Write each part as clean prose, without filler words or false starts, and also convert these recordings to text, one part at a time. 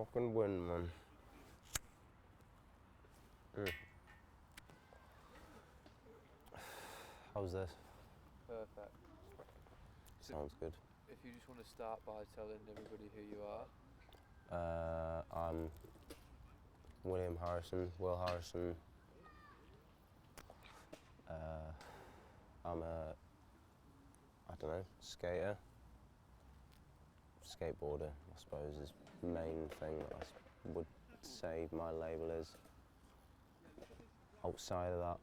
fucking win, man. How's this? Perfect. Sounds good. If you just want to start by telling everybody who you are. I'm William Harrison, Will Harrison. I'm a, I don't know, skater. Skateboarder, I suppose, is the main thing that I would say my label is. Outside of that,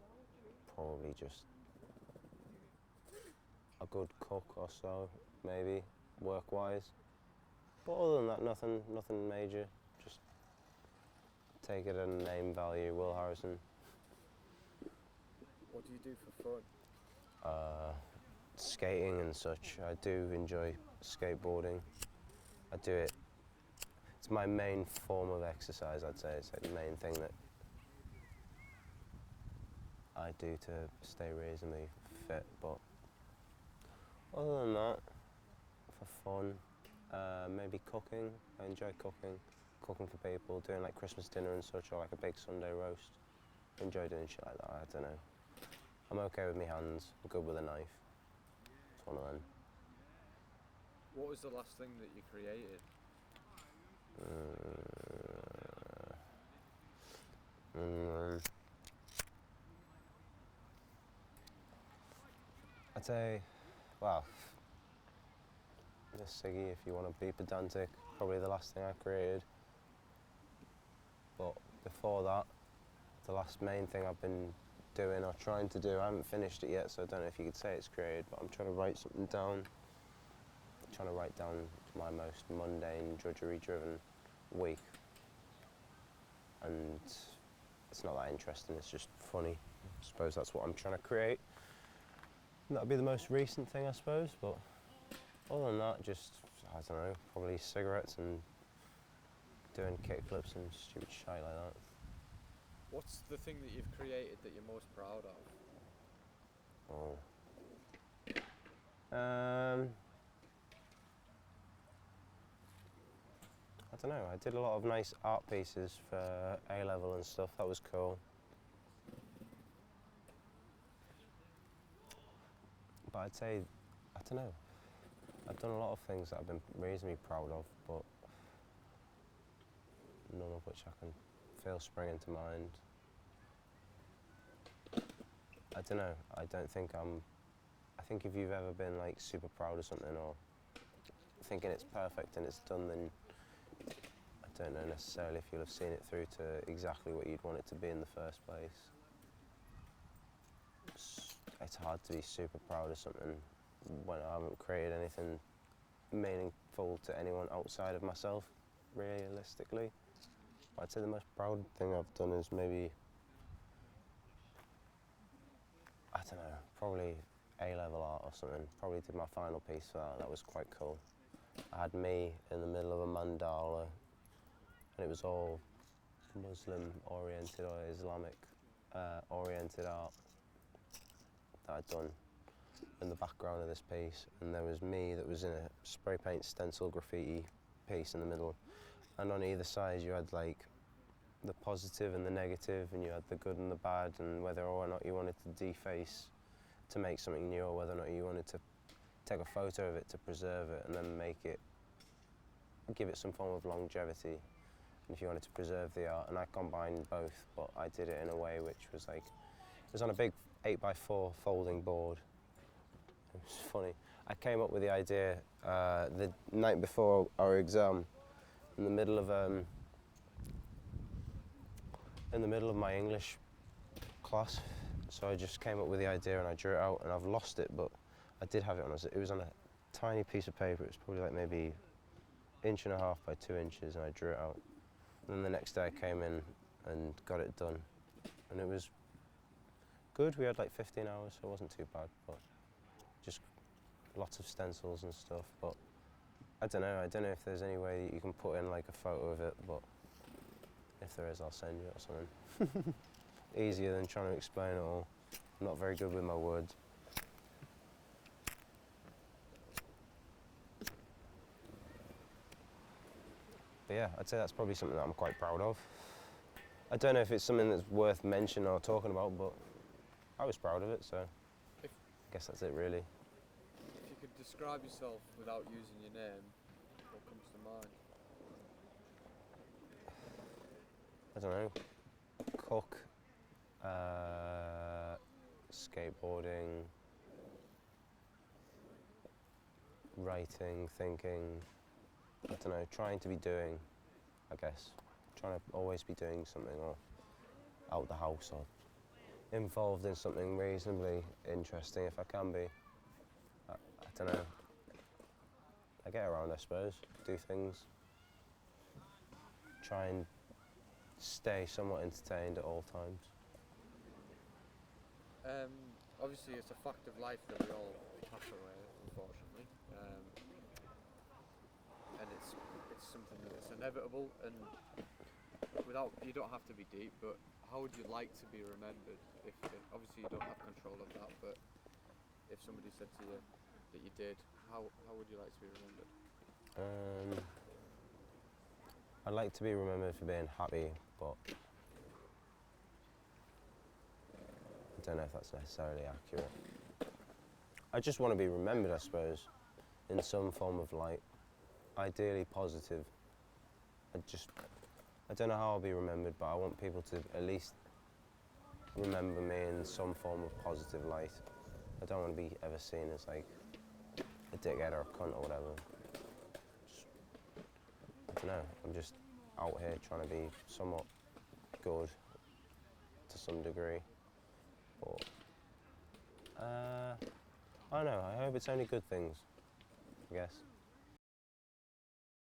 probably just a good cook or so, maybe, work-wise. But other than that, nothing major. Just take it at a name value, Will Harrison. What do you do for fun? Skating and such. I do enjoy skateboarding. I do it. It's my main form of exercise, I'd say. It's like the main thing that I do to stay reasonably fit. But other than that, for fun, maybe cooking. I enjoy cooking for people, doing like Christmas dinner and such, or like a big Sunday roast. I enjoy doing shit like that. I don't know. I'm okay with my hands. I'm good with a knife. It's one of them. What was the last thing that you created? I'd say, well, this Siggy, if you want to be pedantic, probably the last thing I created. But before that, the last main thing I've been doing or trying to do, I haven't finished it yet, so I don't know if you could say it's created, but I'm trying to write something down. I'm trying to write down my most mundane, drudgery-driven week. And it's not that interesting, it's just funny. I suppose that's what I'm trying to create. And that'd be the most recent thing, I suppose, but other than that, just, I don't know, probably cigarettes and doing kickflips and stupid shit like that. What's the thing that you've created that you're most proud of? Oh. I don't know, I did a lot of nice art pieces for A-level and stuff, that was cool. But I'd say, I don't know, I've done a lot of things that I've been reasonably proud of, but none of which I can feel spring into mind. I don't know, I think if you've ever been like super proud of something or thinking it's perfect and it's done, then I don't know necessarily if you'll have seen it through to exactly what you'd want it to be in the first place. It's hard to be super proud of something when I haven't created anything meaningful to anyone outside of myself, realistically. I'd say the most proud thing I've done is maybe, I don't know, probably A-level art or something. Probably did my final piece for that, that was quite cool. I had me in the middle of a mandala, and it was all Muslim oriented or Islamic oriented art that I'd done in the background of this piece, and there was me that was in a spray paint stencil graffiti piece in the middle, and on either side you had like the positive and the negative, and you had the good and the bad, and whether or not you wanted to deface to make something new, or whether or not you wanted to take a photo of it to preserve it and then give it some form of longevity, and if you wanted to preserve the art. And I combined both, but I did it in a way which was like, it was on a big 8x4 folding board. It was funny. I came up with the idea the night before our exam, in the middle of my English class. So I just came up with the idea and I drew it out, and I've lost it, but I did have it on. It was on a tiny piece of paper. It was probably like maybe 1.5 by 2 inches, and I drew it out. And then the next day I came in and got it done, and it was good. We had like 15 hours, so it wasn't too bad, but just lots of stencils and stuff. But I don't know if there's any way that you can put in like a photo of it, but if there is, I'll send you it or something. Easier than trying to explain it all. I'm not very good with my words. But yeah, I'd say that's probably something that I'm quite proud of. I don't know if it's something that's worth mentioning or talking about, but I was proud of it, so If- I guess that's it really. If you could describe yourself without using your name, what comes to mind? I don't know, cook, skateboarding, writing, thinking, I don't know, trying to be doing, I guess. Trying to always be doing something or out the house or involved in something reasonably interesting if I can be. I don't know. I get around, I suppose, do things, try and stay somewhat entertained at all times. Obviously, it's a fact of life that we all pass away, unfortunately, and it's something that is inevitable. And without, you don't have to be deep, but how would you like to be remembered? If obviously you don't have control of that, but if somebody said to you that you did, how would you like to be remembered? I'd like to be remembered for being happy, but I don't know if that's necessarily accurate. I just want to be remembered, I suppose, in some form of light, ideally positive. I don't know how I'll be remembered, but I want people to at least remember me in some form of positive light. I don't want to be ever seen as like a dickhead or a cunt or whatever. I don't know, I'm just out here trying to be somewhat good to some degree. But I don't know, I hope it's only good things, I guess.